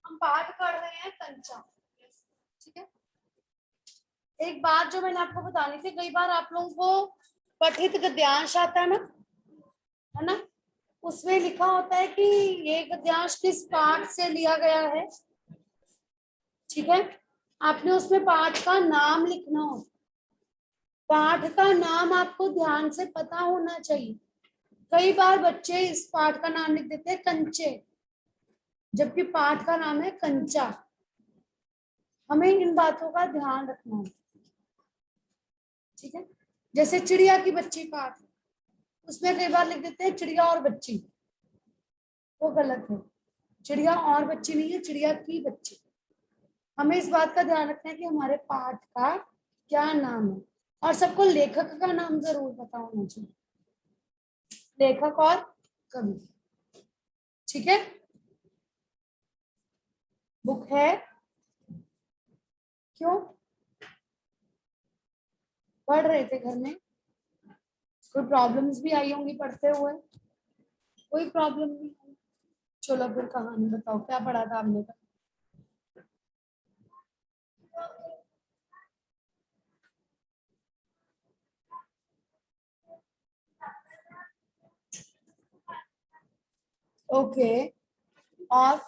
हम पाठ कर रहे हैं कंचा, ठीक है। एक बात जो मैंने आपको बतानी थी, कई बार आप लोगों को पठित गद्यांश आता है ना, उसमें लिखा होता है कि ये गद्यांश किस पाठ से लिया गया है, ठीक है। आपने उसमें पाठ का नाम लिखना हो, पाठ का नाम आपको ध्यान से पता होना चाहिए। कई बार बच्चे इस पाठ का नाम लिख देते हैं कंचे, जबकि पाठ का नाम है कंचा। हमें इन बातों का ध्यान रखना है, ठीक है। जैसे चिड़िया की बच्ची पाठ, उसमें कई बार लिख देते हैं चिड़िया और बच्ची, वो गलत है। चिड़िया और बच्ची नहीं है, चिड़िया की बच्ची। हमें इस बात का ध्यान रखना है कि हमारे पाठ का क्या नाम है, और सबको लेखक का नाम जरूर पता होना चाहिए, लेखक और कवि, ठीक है। बुक है, क्यों पढ़ रहे थे घर में? कोई प्रॉब्लम्स भी आई होंगी पढ़ते हुए? कोई प्रॉब्लम नहीं आई? चलो फिर कहानी बताओ, क्या पढ़ा था आपने? ओके, और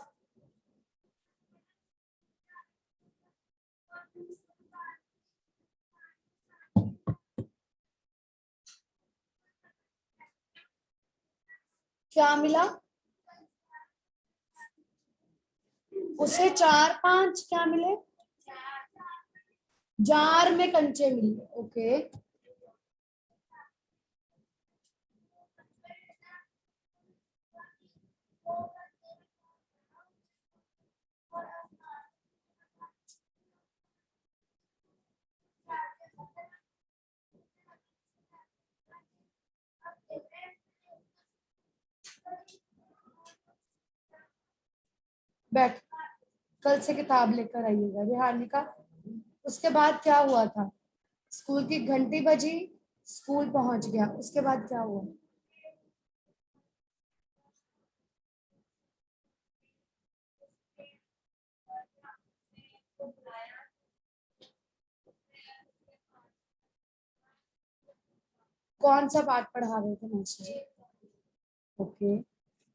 क्या मिला उसे? 4-5 क्या मिले? जार में कंचे मिले, ओके। बैठ, कल से किताब लेकर आइएगा रिहानिका। उसके बाद क्या हुआ था? स्कूल की घंटी बजी, स्कूल पहुंच गया, उसके बाद क्या हुआ? कौन सा पाठ पढ़ा रहे थे मास्टर जी? ओके,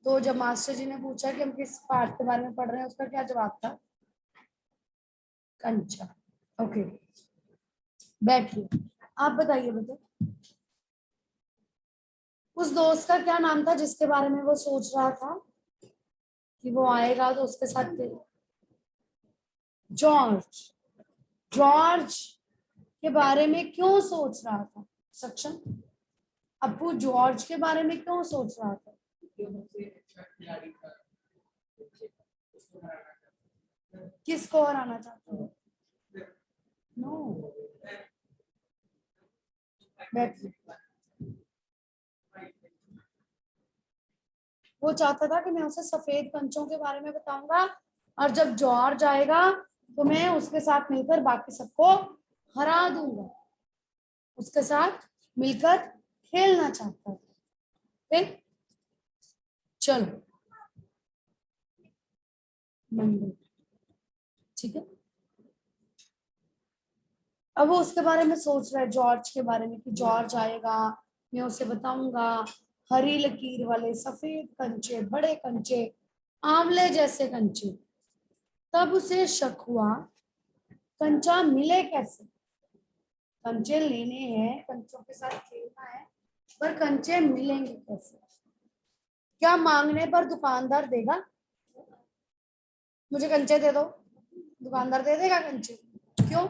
तो जब मास्टर जी ने पूछा कि हम किस पाठ के बारे में पढ़ रहे हैं, उसका क्या जवाब था? कंचा। ओके, बैठिए। आप बताइए बेटे, उस दोस्त का क्या नाम था जिसके बारे में वो सोच रहा था कि वो आएगा तो उसके साथ? जॉर्ज। जॉर्ज के बारे में क्यों सोच रहा था सक्षम? अप्पू जॉर्ज के बारे में क्यों सोच रहा था? किसको हराना चाहता हो? नो, बैठिए। वो चाहता था कि मैं उसे सफेद कंचों के बारे में बताऊंगा, और जब जॉर्ज आएगा तो मैं उसके साथ मिलकर बाकी सबको हरा दूंगा। उसके साथ मिलकर खेलना चाहता है। फिर चलो मंडे, ठीक है। अब वो उसके बारे में सोच रहा है, जॉर्ज के बारे में, कि जॉर्ज आएगा, मैं उसे बताऊंगा हरी लकीर वाले सफेद कंचे, बड़े कंचे, आंवले जैसे कंचे। तब उसे शक हुआ, कंचा मिले कैसे? कंचे लेने हैं, कंचों के साथ खेलना है, पर कंचे मिलेंगे कैसे? क्या मांगने पर दुकानदार देगा? मुझे कंचे दे दो, दुकानदार दे देगा कंचे? क्यों?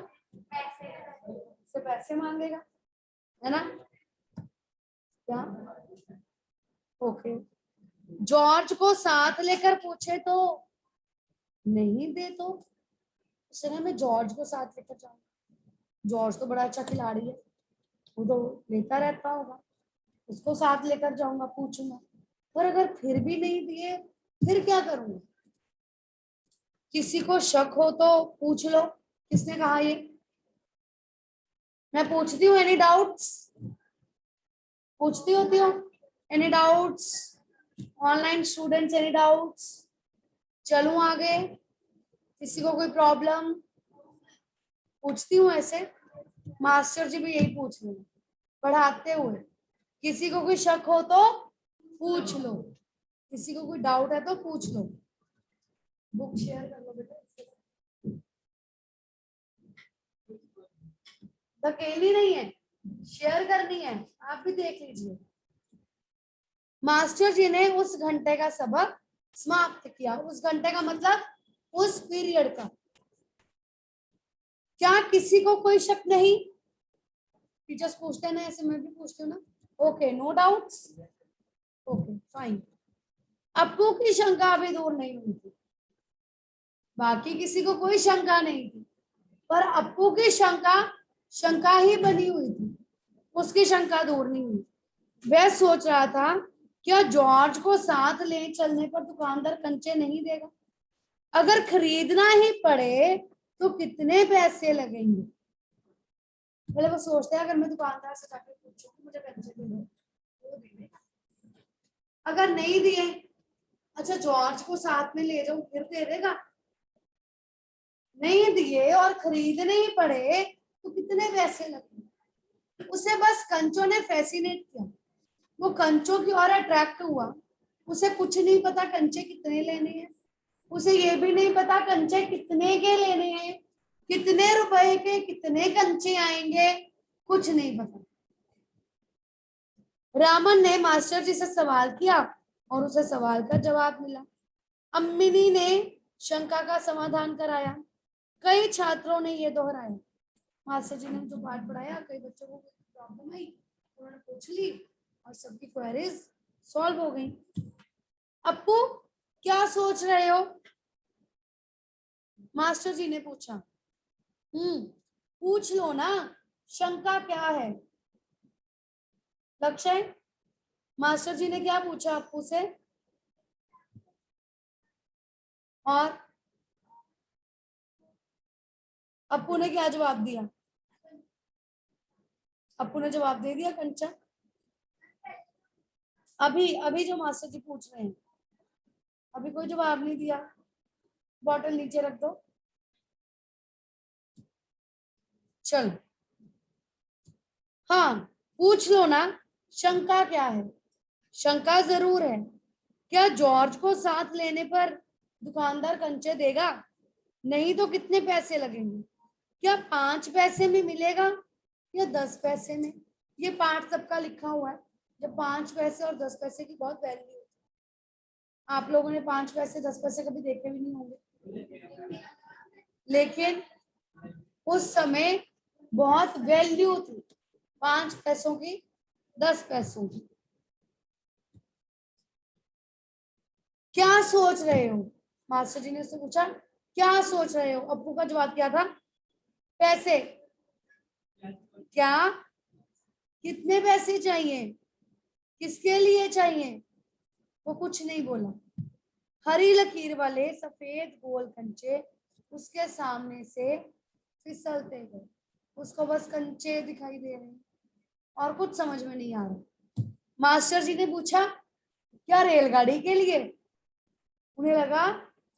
से पैसे मांगेगा, है ना? क्या? ओके, जॉर्ज को साथ लेकर पूछे तो नहीं दे, तो उसने मैं जॉर्ज को साथ लेकर जाऊंगा, जॉर्ज तो बड़ा अच्छा खिलाड़ी है, वो तो लेता रहता होगा, उसको साथ लेकर जाऊंगा, पूछूंगा। पर अगर फिर भी नहीं दिए, फिर क्या करूंगा? किसी को शक हो तो पूछ लो, किसने कहा ये? मैं पूछती हूँ, एनी डाउट्स? पूछती होती हूँ, any doubts? Online students, any doubts? चलूं आगे? किसी को कोई प्रॉब्लम? पूछती हूँ ऐसे, मास्टर जी भी यही पूछ रहे हैं पढ़ाते हुए। किसी को कोई शक हो तो पूछ लो, किसी को कोई डाउट है तो पूछ लो। बुक शेयर कर लो बेटा, अकेली नहीं है, शेयर करनी है, आप भी देख लीजिए। मास्टर जी ने उस घंटे का सबक समाप्त किया। उस घंटे का मतलब उस पीरियड का। क्या किसी को कोई शक नहीं? टीचर्स पूछते हैं ना, ऐसे मैं भी पूछती हूँ ना। Okay, no doubts, okay fine. Appu की शंका अभी दूर नहीं हुई थी, बाकी किसी को कोई शंका नहीं थी, पर अप्पू की शंका ही बनी हुई थी, उसकी शंका दूर नहीं हुई। वह सोच रहा था, क्या जॉर्ज को साथ ले चलने पर दुकानदार कंचे नहीं देगा? अगर खरीदना ही पड़े तो कितने पैसे लगेंगे? पहले वो सोचते हैं, अगर मैं दुकानदार से जाकर पूछूं कि मुझे कंचे दे दो, वो दे देगा। अगर नहीं दिए, अच्छा जॉर्ज को साथ में ले जाऊं, फिर दे देगा। नहीं दिए और खरीदने ही पड़े तो कितने पैसे लगेंगे? उसे बस कंचों ने फैसिनेट किया, वो कंचों की ओर अट्रैक्ट हुआ। उसे कुछ नहीं पता कंचे कितने लेने हैं, उसे ये भी नहीं पता कंचे कितने के लेने हैं, कितने रुपए के कितने कंचे आएंगे, कुछ नहीं पता। रामन ने मास्टर जी से सवाल किया और उसे सवाल का जवाब मिला। अम्मिनी ने शंका का समाधान कराया। कई छात्रों ने यह दोहराया। मास्टर जी ने जो पाठ पढ़ाया, कई बच्चों को प्रॉब्लम आई, उन्होंने पूछ ली और सबकी क्वेरीज सॉल्व हो गई। अप्पू क्या सोच रहे हो? मास्टर जी ने पूछा। पूछ लो ना, शंका क्या है? लक्ष्य, मास्टर जी ने क्या पूछा अप्पू से? और अप्पू ने क्या जवाब दिया? अप्पू ने जवाब दे दिया कंचा। अभी अभी जो मास्टर जी पूछ रहे हैं, अभी कोई जवाब नहीं दिया। बॉटल नीचे रख दो। चल, हाँ पूछ लो ना, शंका क्या है? शंका जरूर है। क्या जॉर्ज को साथ लेने पर दुकानदार कंचे देगा? नहीं तो कितने पैसे लगेंगे? क्या 5 पैसे में मिलेगा या 10 पैसे में? ये पाठ सबका लिखा हुआ है। जब 5 पैसे और 10 पैसे की बहुत वैल्यू है। आप लोगों ने 5 पैसे 10 पैसे कभी देखे भी नहीं होंगे, लेकिन उस समय बहुत वैल्यू थी 5 पैसों की, 10 पैसों की। क्या सोच रहे हो? मास्टर जी ने उससे पूछा, क्या सोच रहे हो? अप्पू का जवाब क्या था? पैसे। क्या? कितने पैसे चाहिए? किसके लिए चाहिए? वो कुछ नहीं बोला। हरी लकीर वाले सफेद गोल कंचे उसके सामने से फिसलते गए। उसको बस कंचे दिखाई दे रहे हैं और कुछ समझ में नहीं आ रहा। मास्टर जी ने पूछा, क्या रेलगाड़ी के लिए? उन्हें लगा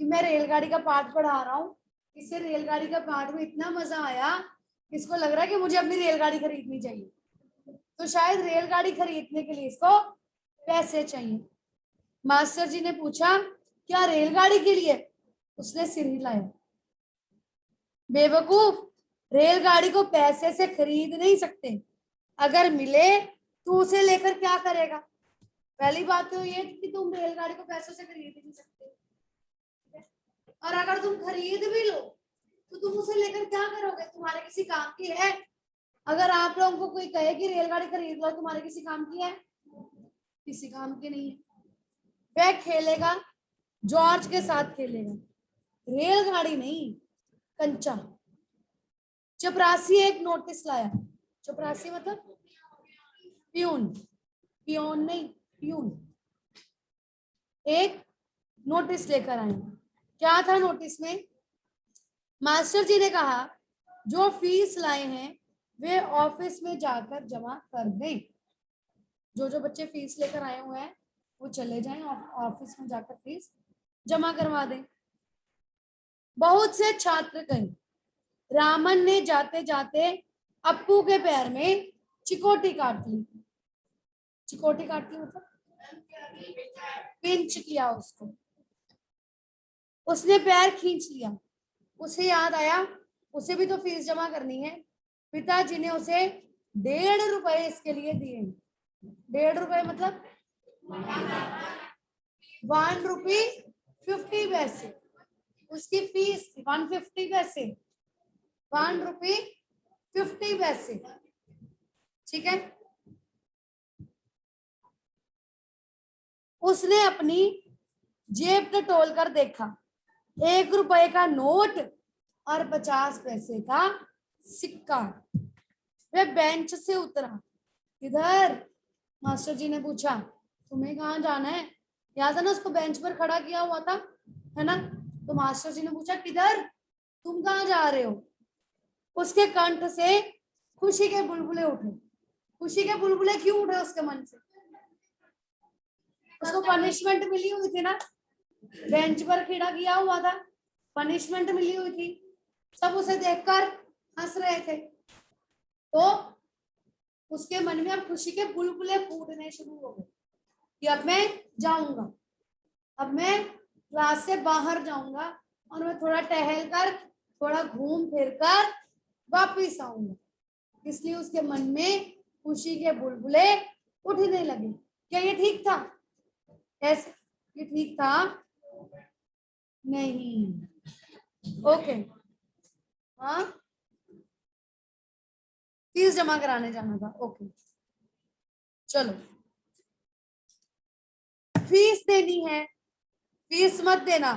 कि मैं रेलगाड़ी का पाठ पढ़ा रहा हूँ, इससे रेलगाड़ी का पाठ में इतना मजा आया, इसको लग रहा है कि मुझे अपनी रेलगाड़ी खरीदनी चाहिए, तो शायद रेलगाड़ी खरीदने के लिए इसको पैसे चाहिए। मास्टर जी ने पूछा, क्या रेलगाड़ी के लिए? उसने सिर हिलाया। बेवकूफ, रेलगाड़ी को पैसे से खरीद नहीं सकते, अगर मिले तो उसे लेकर क्या करेगा? पहली बात तो ये कि तुम रेलगाड़ी को पैसों से खरीद नहीं सकते, और अगर तुम खरीद भी लो तो तुम उसे लेकर क्या करोगे? तुम्हारे किसी काम की है? अगर आप लोगों को कोई कहे कि रेलगाड़ी खरीद लो, तुम्हारे किसी काम की है? किसी काम की नहीं है। वह खेलेगा, जॉर्ज के साथ खेलेगा, रेलगाड़ी नहीं, कंचा। चपरासी एक नोटिस लाया। चपरासी मतलब प्यून, पियोन नहीं, प्यून। एक नोटिस लेकर आए। क्या था नोटिस में? मास्टर जी ने कहा, जो फीस लाए हैं वे ऑफिस में जाकर जमा कर दें। जो जो बच्चे फीस लेकर आए हुए हैं वो चले जाएं ऑफिस में जाकर फीस जमा करवा दें। बहुत से छात्र गए। रामन ने जाते जाते अप्पू के पैर में चिकोटी काट ली। चिकोटी काट ली मतलब पिंच किया उसको, उसने पैर खींच लिया। उसे याद आया उसे भी तो फीस जमा करनी है। पिताजी ने उसे 1.5 रुपए इसके लिए दिए। 1.5 रुपए मतलब 1 रुपी 50 पैसे उसकी फीस थी। 150 पैसे, 1 रुपी 50 पैसे, ठीक है। उसने अपनी जेब टटोल कर देखा, 1 रुपए का नोट और 50 पैसे का सिक्का। वह बेंच से उतरा। इधर मास्टर जी ने पूछा, तुम्हें कहाँ जाना है? याद है ना, उसको बेंच पर खड़ा किया हुआ था, है ना। तो मास्टर जी ने पूछा, किधर, तुम कहाँ जा रहे हो? उसके कंठ से खुशी के बुलबुले उठे। खुशी के बुलबुले क्यों उठे उसके मन से? उसको पनिशमेंट मिली हुई थी ना, बेंच पर खड़ा किया हुआ था, पनिशमेंट मिली हुई थी, सब उसे देखकर हंस रहे थे। तो उसके मन में अब खुशी के बुलबुले फूटने शुरू हो गए कि अब मैं जाऊंगा, अब मैं क्लास से बाहर जाऊंगा और मैं थोड़ा टहल कर, थोड़ा घूम फिर कर वापिस आऊंगा। इसलिए उसके मन में खुशी के बुलबुले उठने लगे। क्या ये ठीक था? ऐसे ये ठीक था? नहीं। ओके, हाँ, फीस जमा कराने जाना था। ओके, चलो, फीस देनी है, फीस मत देना,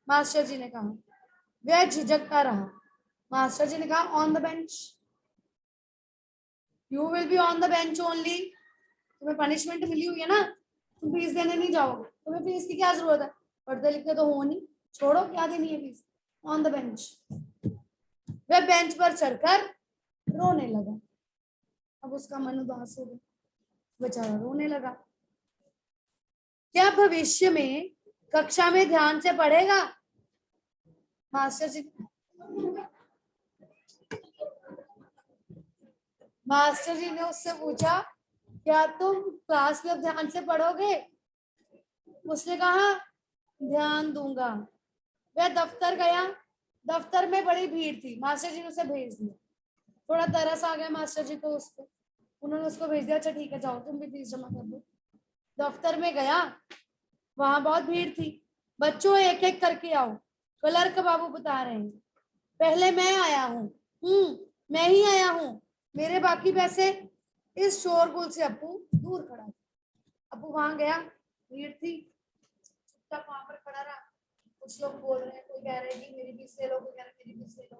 मास्टर जी ने कहा। वह झिझकता रहा। मास्टर जी ने कहा, on the bench, you will be on the bench only. तुम्हें पनिशमेंट मिली हुई है ना, तुम फीस देने नहीं जाओगे, तुम्हें फीस की क्या जरूरत है, पढ़ते लिखते तो हो नहीं, छोड़ो, क्या देनी है फीस, ऑन द बेंच। वह बेंच पर चढ़कर रोने लगा। अब उसका मन उदास हो गया, बेचारा रोने लगा। क्या भविष्य में कक्षा में ध्यान से पढ़ेगा? मास्टर जी ने उससे पूछा, क्या तुम क्लास में ध्यान से पढ़ोगे? उसने कहा, ध्यान दूंगा। वह दफ्तर गया। दफ्तर में बड़ी भीड़ थी। मास्टर जी ने उसे भेज दिया। थोड़ा तरस आ गया मास्टर जी को उस पर, उन्होंने उसको भेज दिया, अच्छा ठीक है जाओ तुम भी फीस जमा कर दो। दफ्तर में गया, वहां बहुत भीड़ थी। बच्चों एक एक करके आओ, क्लर्क बाबू बता रहे हैं। पहले मैं आया हूँ, मैं ही आया हूँ, मेरे बाकी पैसे। इस शोरगुल से अप्पू दूर खड़ा था। अप्पू वहां गया, भीड़ थी, चुपचाप वहां पर खड़ा रहा। कुछ लोग बोल रहे हैं, कोई कह रहे हैं कि मेरी फीस ले लो, कोई कह रहा है मेरी फीस ले लो,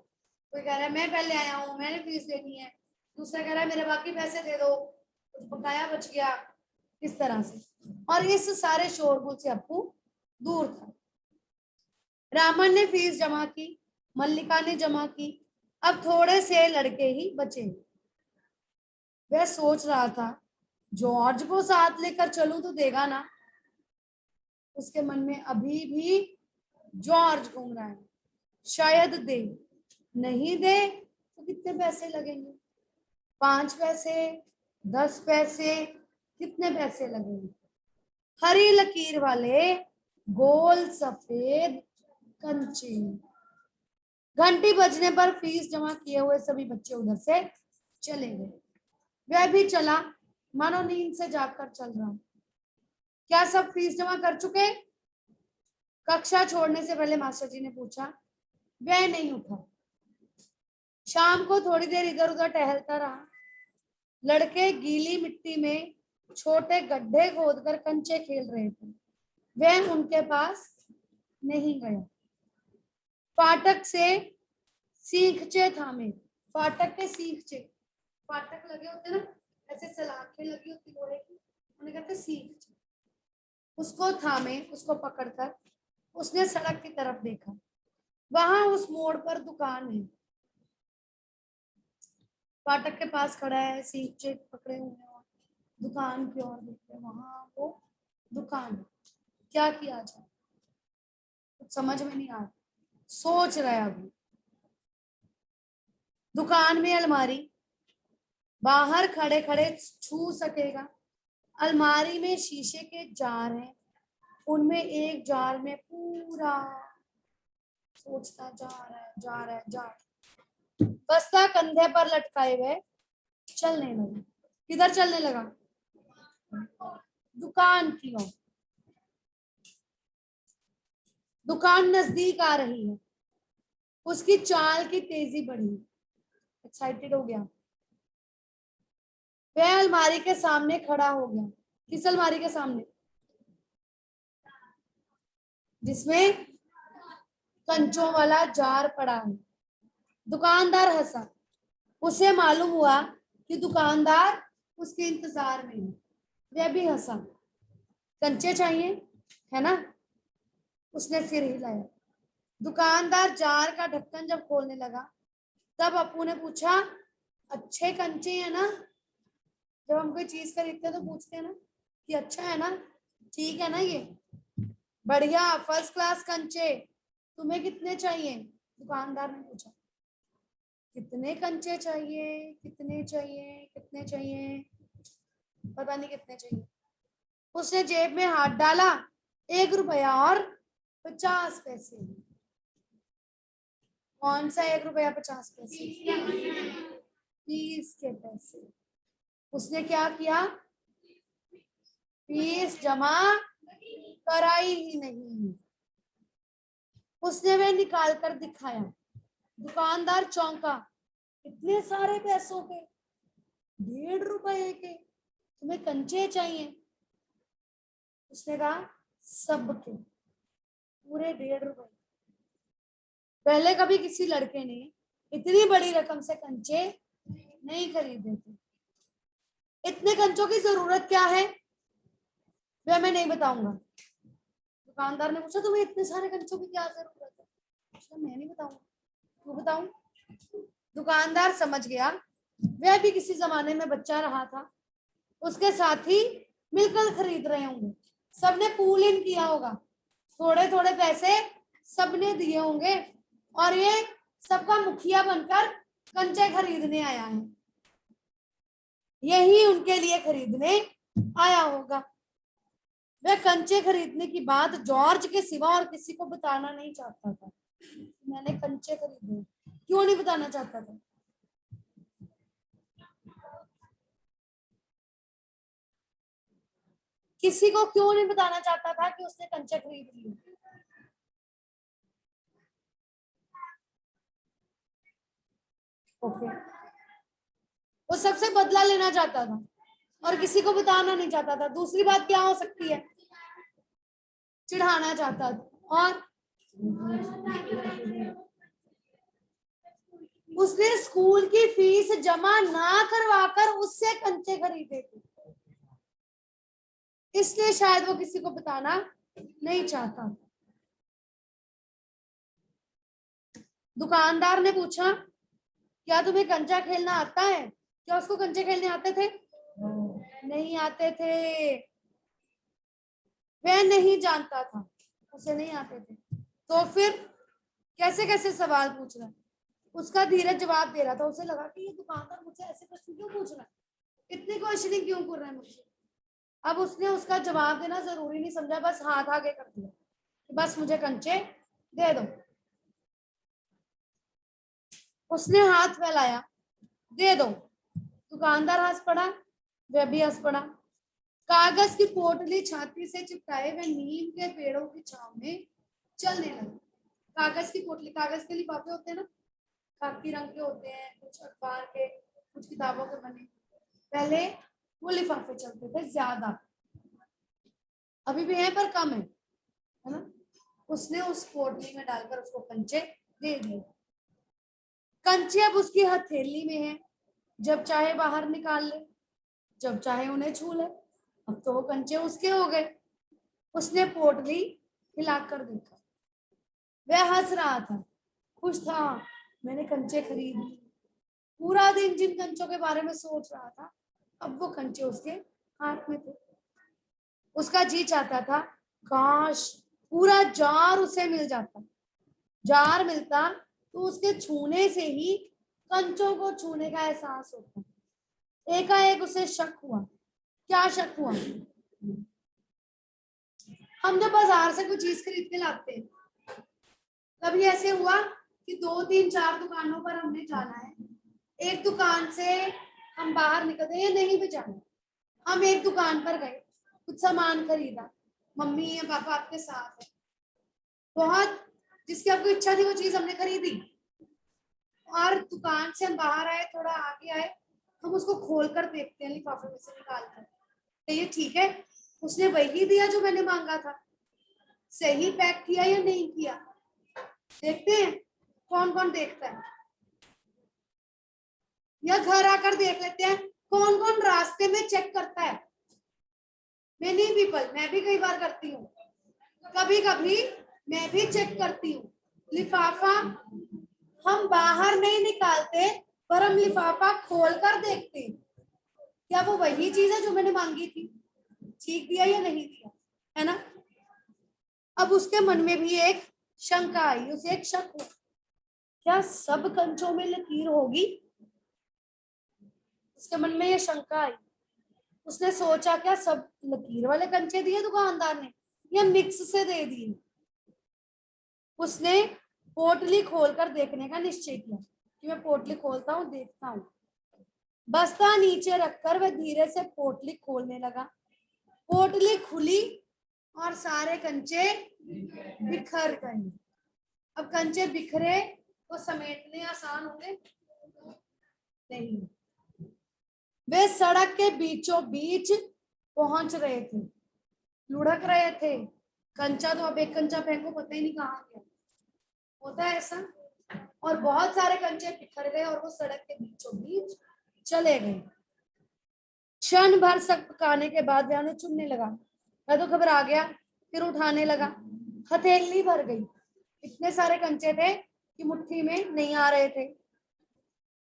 कोई कह रहा है मैं पहले आया हूँ, मैंने फीस देनी है, दूसरा कह रहा है मेरे बाकी पैसे दे दो, कुछ बकाया बच गया, इस तरह से। और इस सारे शोरगुल से अप्पू दूर था। रामन ने फीस जमा की, मल्लिका ने जमा की, अब थोड़े से लड़के ही बचे। वह सोच रहा था, जॉर्ज को साथ लेकर चलूं तो देगा ना। उसके मन में अभी भी जॉर्ज घूम रहा है, शायद दे, नहीं दे तो कितने पैसे लगेंगे, 5 पैसे, 10 पैसे, कितने पैसे लगेंगे। हरी लकीर वाले गोल सफेद कंचे। घंटी बजने पर फीस जमा किए हुए सभी बच्चे उधर से चले गए। वह भी चला, मानो नींद से जागकर चल रहा। क्या सब फीस जमा कर चुके? कक्षा छोड़ने से पहले मास्टर जी ने पूछा। वह नहीं उठा। शाम को थोड़ी देर इधर उधर टहलता रहा। लड़के गीली मिट्टी में छोटे गड्ढे खोदकर कंचे खेल रहे थे। वह उनके पास नहीं गया। फाटक से सीखचे थामे, फाटक के सीखचे, फाटक लगे होते ना, ऐसे सलाखें लगी होती लोहे की, उन्हें कहते सीखचे। उसको थामे, उसको पकड़कर उसने सड़क की तरफ देखा। वहां उस मोड़ पर दुकान है। फाटक के पास खड़ा है, सीखचे पकड़े हुए हैं, दुकान की ओर देख रहे। वहां वो दुकान है। क्या किया जाए, कुछ समझ में नहीं आ रहा। सोच रहा है अभी। दुकान में अलमारी, बाहर खड़े खड़े छू सकेगा। अलमारी में शीशे के जार हैं, उनमें एक जार में पूरा, सोचता जा रहा है बस्ता कंधे पर लटकाए हुए चलने लगा। किधर चलने लगा? दुकान की ओर। दुकान नजदीक आ रही है, उसकी चाल की तेजी बढ़ी, एक्साइटेड हो गया। वह अलमारी के सामने खड़ा हो गया। किस अलमारी के सामने? जिसमें कंचों वाला जार पड़ा है। दुकानदार हंसा। उसे मालूम हुआ कि दुकानदार उसके इंतजार में है। वह भी हंसा। कंचे चाहिए है ना? उसने सिर हिलाया। दुकानदार जार का ढक्कन जब खोलने लगा, तब अपू ने पूछा, अच्छे कंचे है ना? जब हम कोई चीज खरीदते हैं तो पूछते हैं ना कि अच्छा है ना, ठीक है ना, ये बढ़िया फर्स्ट क्लास कंचे, तुम्हें कितने चाहिए? दुकानदार ने पूछा। कितने कंचे चाहिए, कितने चाहिए, कितने चाहिए, पता नहीं कितने चाहिए। उसने जेब में हाथ डाला, 1 रुपया और 50 पैसे। कौन सा 1 रुपया 50 पैसे? 20 के पैसे। उसने क्या किया? फीस जमा कराई ही नहीं। उसने वह निकाल कर दिखाया। दुकानदार चौंका। इतने सारे पैसों के? 1.5 रुपए के? तुम्हें कंचे चाहिए? उसने कहा सबके, पूरे 1.5 रुपए। पहले कभी किसी लड़के ने इतनी बड़ी रकम से कंचे नहीं खरीदे थे। इतने कंचों की जरूरत क्या है, वह मैं नहीं बताऊंगा। दुकानदार ने पूछा, तुम्हें इतने सारे कंचों की क्या जरूरत है? मैं नहीं बताऊंगा। क्यों बताऊं? दुकानदार समझ गया, वह भी किसी जमाने में बच्चा रहा था। उसके साथी मिलकर खरीद रहे होंगे, सबने पूल इन किया होगा, थोड़े थोड़े पैसे सबने दिए होंगे, और ये सबका मुखिया बनकर कंचे खरीदने आया है। यही उनके लिए खरीदने आया होगा। वह कंचे खरीदने की बात जॉर्ज के सिवा और किसी को बताना नहीं चाहता था। मैंने कंचे खरीदे, क्यों नहीं बताना चाहता था? किसी को क्यों नहीं बताना चाहता था कि उसने कंचे खरीद लिए? ओके, वो सबसे बदला लेना चाहता था और किसी को बताना नहीं चाहता था। दूसरी बात क्या हो सकती है? चिढ़ाना चाहता था। और उसने स्कूल की फीस जमा ना करवाकर उससे कंचे खरीदे थे, इसलिए शायद वो किसी को बताना नहीं चाहता। दुकानदार ने पूछा, क्या तुम्हें कंचा खेलना आता है? क्या उसको कंचे खेलने आते थे? नहीं आते थे। वह नहीं जानता था, उसे नहीं आते थे। तो फिर कैसे कैसे सवाल पूछ रहा है? उसका धीरज जवाब दे रहा था। उसे लगा कि ये दुकानदार मुझसे ऐसे प्रश्न क्यों पूछ रहा है, इतनी क्वेश्चनिंग क्यों कर रहा है मुझसे। अब उसने उसका जवाब देना जरूरी नहीं समझा, बस हाथ आगे कर दिया, बस मुझे कंचे दे दो। उसने हाथ फैलाया, दे दो। दुकानदार हंस पड़ा, वह भी हंस पड़ा। कागज की पोटली छाती से चिपकाए वह नीम के पेड़ों की छांव में चलने लगा। कागज की पोटली, कागज के लिफाफे होते हैं ना, खाकी रंग के होते हैं, कुछ अखबार के, कुछ किताबों के बने। पहले वो लिफाफे चलते थे ज्यादा, अभी भी है पर कम है ना? उसने उस पोटली में डालकर उसको कंचे दे दिए। कंचे अब उसकी हथेली में है, जब चाहे बाहर निकाल ले, जब चाहे उन्हें छू ले। अब तो वो कंचे उसके हो गए। उसने पोटली हिलाकर देखा, वह हंस रहा था, खुश था। मैंने कंचे खरीद लिए। पूरा दिन जिन कंचों के बारे में सोच रहा था, अब वो कंचे उसके हाथ में थे। उसका जी चाहता था काश पूरा जार उसे मिल जाता। जार मिलता तो उसके छूने से ही कंचों को छूने का एहसास होता। एकाएक उसे शक हुआ। क्या शक हुआ? हम जब बाजार से कोई चीज खरीद के लाते हैं, कभी ऐसे हुआ कि 2 3 4 दुकानों पर हमने जाना है, एक दुकान से हम बाहर निकलते हैं, नहीं भी जाना, हम एक दुकान पर गए, कुछ सामान खरीदा, मम्मी या पापा आपके साथ है, बहुत जिसकी आपको इच्छा थी वो चीज हमने खरीदी, और दुकान से हम बाहर आए, थोड़ा आगे आए, हम उसको खोल कर देखते हैं लिफाफे में से निकाल कर, तो ये ठीक है, उसने वही दिया जो मैंने मांगा था, सही पैक किया या नहीं किया, देखते हैं। कौन कौन देखता है? या घर आकर देख लेते हैं। कौन कौन रास्ते में चेक करता है? मेनी पीपल, मैं भी कई बार करती हूँ, कभी कभी मैं भी चेक करती हूँ। लिफाफा हम बाहर नहीं निकालते, पर हम लिफाफा खोल कर देखते हैं, क्या वो वही चीज है जो मैंने मांगी थी, ठीक दिया या नहीं दिया, है ना? अब उसके मन में भी एक शंका आई, उसे एक शक हुआ, क्या सब कंचों में लकीर होगी? उसके मन में ये शंका आई। उसने सोचा, क्या सब लकीर वाले कंचे दिए दुकानदार ने या मिक्स से दे दिए? उसने पोटली खोलकर देखने का निश्चय किया कि मैं पोटली खोलता हूँ, देखता हूँ। बस्ता नीचे रखकर वह धीरे से पोटली खोलने लगा। पोटली खुली और सारे कंचे बिखर गए। अब कंचे बिखरे तो समेटने आसान होंगे? नहीं। वे सड़क के बीचों बीच पहुंच रहे थे, लुढ़क रहे थे। कंचा तो अब एक कंचा फेंको पता ही नहीं कहाँ गया, होता है ऐसा। और बहुत सारे कंचे बिखर गए और वो सड़क के बीचों बीच चले गए। क्षण भर सक पकाने के बाद वह उन्हें चुनने लगा। मैं तो घबरा गया, फिर उठाने लगा, हथेली भर गई। इतने सारे कंचे थे कि मुट्ठी में नहीं आ रहे थे।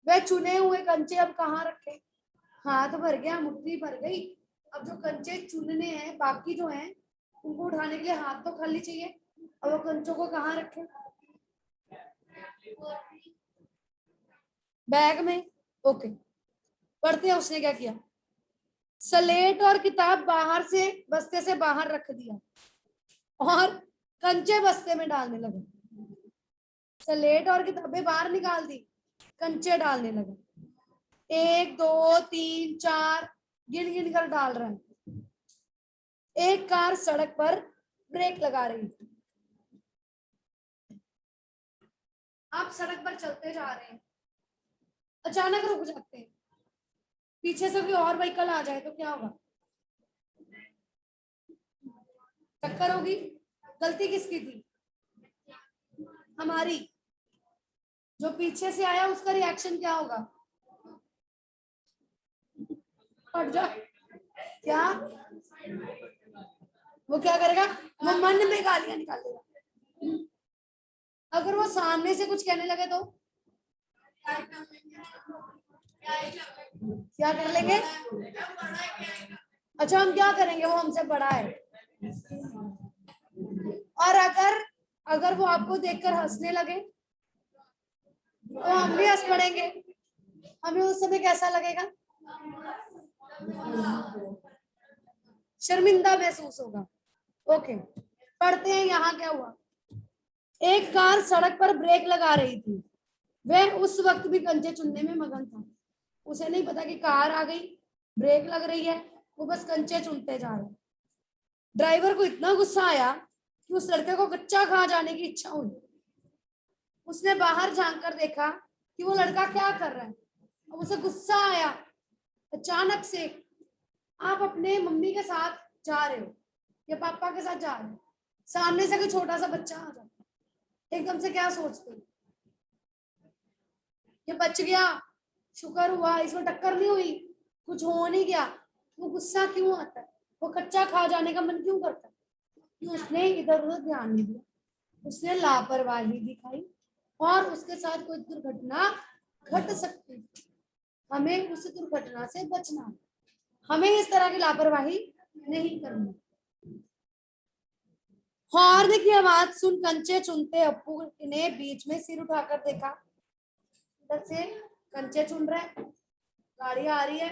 वह चुने हुए कंचे अब कहाँ रखे? हाथ भर गया, मुट्ठी भर गई। अब जो कंचे चुनने हैं बाकी जो हैं, उनको उठाने के लिए हाथ तो खाली चाहिए। अब वो कंचों को कहाँ रखे? बैग में। ओके, पढ़ते हैं उसने क्या किया। स्लेट और किताब बाहर से बस्ते से बाहर रख दिया और कंचे बस्ते में डालने लगा। स्लेट और किताबें बाहर निकाल दी, कंचे डालने लगा। 1 2 3 4 गिन गिन कर डाल रहा है। एक कार सड़क पर ब्रेक लगा रही थी। आप सड़क पर चलते जा रहे हैं, अचानक रुक जाते हैं, पीछे से कोई और व्हीकल आ जाए तो क्या होगा? टक्कर होगी। गलती किसकी थी? हमारी। जो पीछे से आया उसका रिएक्शन क्या होगा? हट जा। क्या वो क्या करेगा? वो मन में गालियां निकालेगा। अगर वो सामने से कुछ कहने लगे तो क्या कर लेंगे? अच्छा, हम क्या करेंगे? वो हमसे बड़ा है। और अगर अगर वो आपको देखकर हंसने लगे तो हम भी हंस पड़ेंगे। हमें उस समय कैसा लगेगा? शर्मिंदा महसूस होगा। ओके, पढ़ते हैं यहाँ क्या हुआ। एक कार सड़क पर ब्रेक लगा रही थी। वह उस वक्त भी कंचे चुनने में मगन था। उसे नहीं पता कि कार आ गई, ब्रेक लग रही है, वो बस कंचे चुनते जा रहे। ड्राइवर को इतना गुस्सा आया कि उस लड़के को कच्चा खा जाने की इच्छा हुई। उसने बाहर झांक कर देखा कि वो लड़का क्या कर रहा है। अब उसे गुस्सा आया। अचानक से आप अपने मम्मी के साथ जा रहे हो या पापा के साथ जा रहे हो, सामने से कोई छोटा सा बच्चा आ जाता, एकदम से क्या सोचते? ये बच गया, शुक्र हुआ, इसमें टक्कर नहीं हुई, कुछ हो नहीं गया। वो गुस्सा क्यों आता है? वो कच्चा खा जाने का मन क्यों करता है? कि उसने इधर उधर ध्यान नहीं दिया, उसने लापरवाही दिखाई और उसके साथ कोई दुर्घटना घट सकती है। हमें उस दुर्घटना से बचना, हमें इस तरह की लापरवाही नहीं करनी। हॉर्न की आवाज सुन कंचे चुनते अप्पू ने बीच में सिर उठाकर देखा। इधर से कंचे चुन रहा है, गाड़ी आ रही है,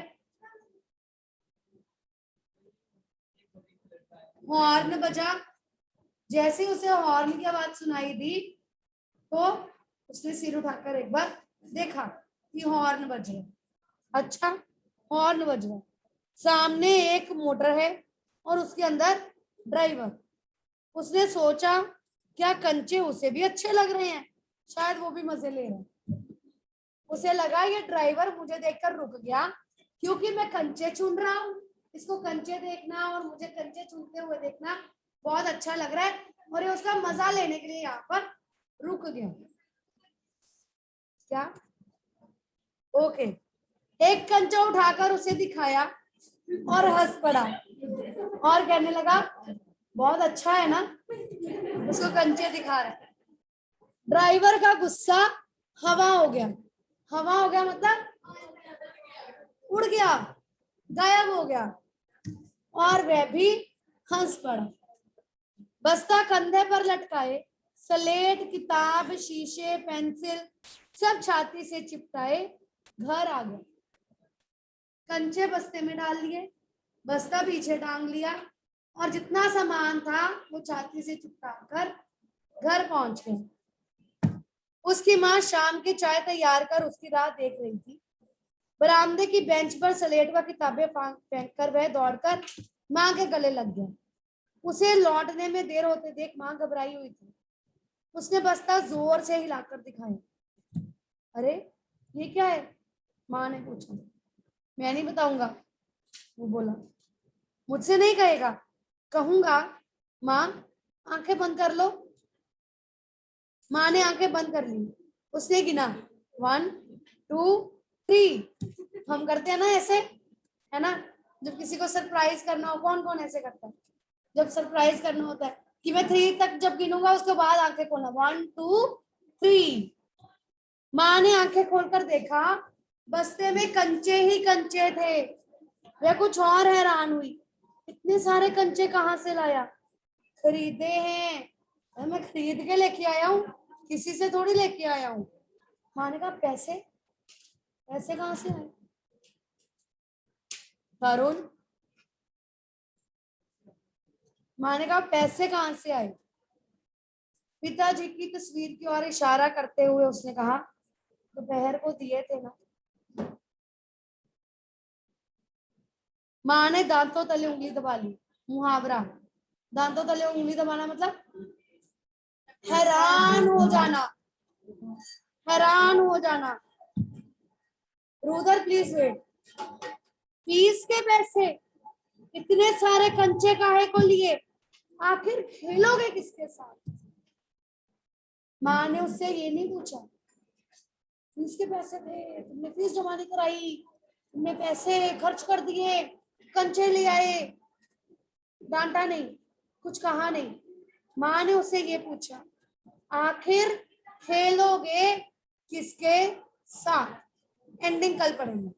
हॉर्न बजा। जैसे उसे हॉर्न की आवाज सुनाई दी तो उसने सिर उठाकर एक बार देखा कि हॉर्न बज रहा। अच्छा, हॉर्न बज रहा, सामने एक मोटर है और उसके अंदर ड्राइवर। उसने सोचा क्या कंचे उसे भी अच्छे लग रहे हैं, शायद वो भी मजे ले रहा है। उसे लगा ये ड्राइवर मुझे देखकर रुक गया क्योंकि मैं कंचे चुन रहा हूँ। इसको कंचे देखना और मुझे कंचे चुनते हुए देखना बहुत अच्छा लग रहा है और ये उसका मजा लेने के लिए यहाँ पर रुक गया। क्या? ओके। एक कंचा उठाकर उसे दिखाया और हंस पड़ा और कहने लगा बहुत अच्छा है ना, उसको कंचे दिखा रहा है। ड्राइवर का गुस्सा हवा हो गया। हवा हो गया मतलब उड़ गया, गायब हो गया और वह भी हंस पड़ा। बस्ता कंधे पर लटकाए, स्लेट, किताब, शीशे, पेंसिल सब छाती से चिपटाए घर आ गया। कंचे बस्ते में डाल लिए, बस्ता पीछे टांग लिया और जितना सामान था वो छाती से चिपटाकर घर पहुंच गए। उसकी माँ शाम की चाय तैयार कर उसकी राह देख रही थी। बरामदे की बेंच पर स्लेट व किताबें फेंक कर वह दौड़कर माँ के गले लग गया। उसे लौटने में देर होते देख माँ घबराई हुई थी। उसने बस्ता जोर से हिलाकर दिखाया। अरे ये क्या है? माँ ने पूछा। मैं नहीं बताऊंगा, वो बोला। मुझसे नहीं कहेगा? कहूंगा। माँ आंखें बंद कर लो। माँ ने आंखें बंद कर ली। उसने गिना 1 2 3। हम करते हैं ना ऐसे, है ना? जब किसी को सरप्राइज करना हो, कौन कौन ऐसे करता है? जब सरप्राइज करना होता है कि मैं 3 तक जब गिनूंगा उसके बाद आंखें खोलना, 1 2 3। माँ ने आंखें खोलकर देखा, बस्ते में कंचे ही कंचे थे। वह कुछ और हैरान हुई, इतने सारे कंचे कहाँ से लाया? खरीदे हैं, मैं खरीद के लेके आया हूँ, किसी से थोड़ी लेके आया हूँ। माँ ने कहा पैसे? पैसे कहाँ से आए? वरुण, माँ ने कहा पैसे कहाँ से आए? पिताजी की तस्वीर की ओर इशारा करते हुए उसने कहा दोपहर को दिए थे ना। माँ ने दांतों तले उंगली दबा ली। मुहावरा, दांतों तले उंगली दबाना मतलब हैरान हो जाना, हैरान हो जाना। रुदर प्लीज वेट। फीस के पैसे? इतने सारे कंचे काहे को लिए? आखिर खेलोगे किसके साथ? माँ ने उससे ये नहीं पूछा। फीस के पैसे थे, तुमने फीस जमा नहीं कराई, तुमने पैसे खर्च कर दिए, कंचे ले आए। डांटा नहीं, कुछ कहा नहीं। माँ ने उससे ये पूछा आखिर खेलोगे किसके साथ? एंडिंग कल पढ़ेंगे।